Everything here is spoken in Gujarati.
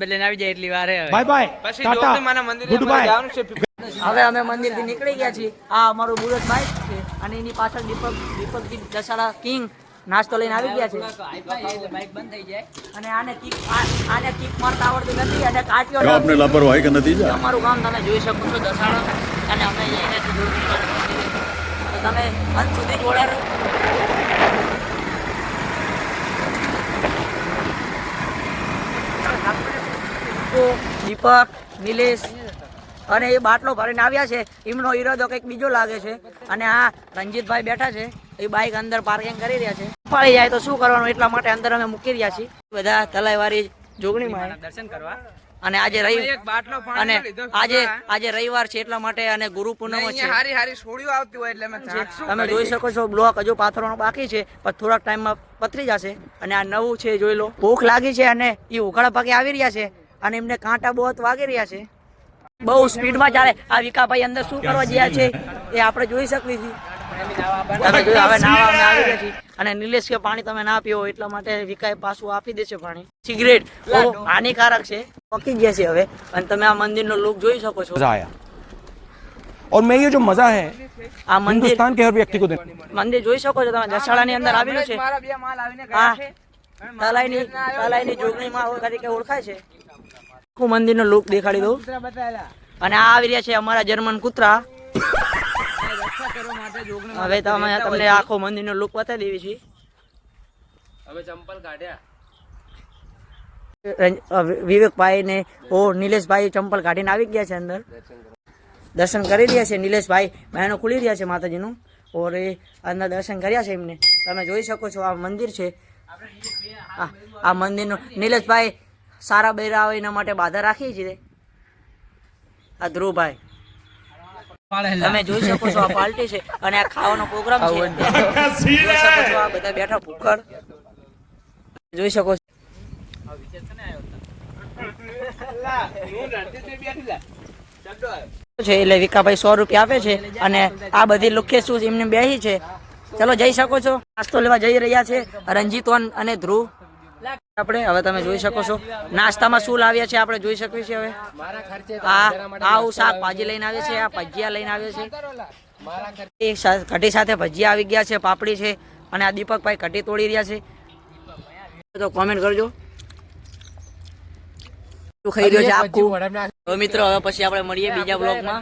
બદલીને આવી જાય એટલી વાર હે બાય બાય પછી ટાટા જોગણીમાના મંદિરે ગુડ બાય જવાનું છે. હવે અમે મંદિરથી નીકળી ગયા છીએ. આ અમારું બુલેટ બાઇક છે અને એની પાછળ દીપકજી દસાડા કિંગ નાસ્તો લઈને આવી ગયા છે. એટલે બાઈક બંધ થઈ જાય. અને આને કિક મારતા આવડતું નથી અને કાટ્યો आपने लापरवाही का नतीजा અમારું ગામ તમે જોઈ શકો છો દસાડા અને અમે અહીંયાથી જોયું તો તમે અંત સુધી જોડે રહો. દીપક નિલેશ અને એ બાટલો ભરીને આવ્યા છે. એમનો ઈરાદો કંઈક બીજો લાગે છે. અને આ રંજીતભાઈ બેઠા છે એ બાઇક અંદર પાર્કિંગ કરી રહ્યા છે. પાડી જાય તો શું કરવાનું એટલા માટે અંદર અમે મૂકી રહ્યા છીએ બધા તલાઈવારી જોગણીમાં દર્શન કરવા અને આજે એક બાટલો પાણી અને લીધો. આજે રવિવાર છે એટલા માટે અને ગુરુ પૂનમ છે. અહીંયા હારી હારી સોડીઓ આવતી હોય એટલે અમે ઝાંકશું તમે જોઈ શકો છો બ્લોક હજુ પાથરવાનો બાકી છે પણ થોડાક ટાઈમમાં પથરી જશે. અને આ નવું છે જોઈ લો. ભૂખ લાગી છે અને એ ઉઘાડા પાકે આવી રહ્યા છે અને એમને કાંટા બહુ વાગી રહ્યા છે. બહુ સ્પીડમાં ચાલે. આ વિકાભાઈ અંદર શું કરવા ગયા છે એ આપણે જોઈ શકવી છીએ. તમે જોયું હવે નાવા અમે આવી ગયા છીએ અને નિલેશ કે પાણી તમે ના પીવો એટલા માટે વિકાએ પાછું આપી દેશે પાણી. સિગરેટ બહુ હાનિકારક છે. પકી ગયા છે હવે અને તમે આ મંદિરનો લુક જોઈ શકો છો. मजा आया और मैं ये जो मजा है આ મંદિર हिंदुस्तान के हर व्यक्ति को देना મંદિર જોઈ શકો છો તમે. દસાડાની અંદર આવેલું છે. મારા બે માલ આવીને આ ગયા છે. તલાઈની જોગણીમાં તરીકે ઓળખાય છે. આખું મંદિરનો લુક દેખાડી દઉં. અને આ આવી રહ્યા છે અમારા જર્મન કૂતરા. હવે તમને આખો મંદિરનો લુક બતાવી દેવી છે. હવે ચંપલ કાઢ્યા. વિવેકભાઈ ને નિલેશભાઈ ચંપલ કાઢીને આવી ગયા છે અંદર. દર્શન કરી રહ્યા છે નિલેશભાઈ. બહેનો ખુલી રહ્યા છે માતાજીનું ઓર એ અંદર દર્શન કર્યા છે એમને. તમે જોઈ શકો છો આ મંદિર છે. આ મંદિરનું નિલેશભાઈ સારા બૈરા આવે એના માટે બાધા રાખી છે. આ ધ્રુવભાઈ તમે જોઈ શકો છો આ પાર્ટી છે અને આ ખાવાનો પ્રોગ્રામ છે. જોઈ શકો છો આ બધા બેઠા ભૂખડ જોઈ શકો છો. છે એટલે વિકાભાઈ 100 રૂપિયા આપે છે અને આ બધી લુકે શું એમને બેહી છે. ચલો જઈ શકો છો. નાસ્તો લેવા જઈ રહ્યા છે રંજીતવન અને ધ્રુવ. આપણે હવે તમે જોઈ શકો છો નાસ્તામાં શું લાવ્યા છે આપણે જોઈ શકીએ છીએ. હવે આવું શાકભાજી લઈને આવે છે. આ ભજીયા લઈને આવે છે. કઢી સાથે ભજીયા આવી ગયા છે. પાપડી છે અને આ દીપકભાઈ કઢી તોડી રહ્યા છે. તો કોમેન્ટ કરજો શું ખાઈ રહ્યો છે આખું. મિત્રો હવે પછી આપણે મળીએ બીજા બ્લોગમાં.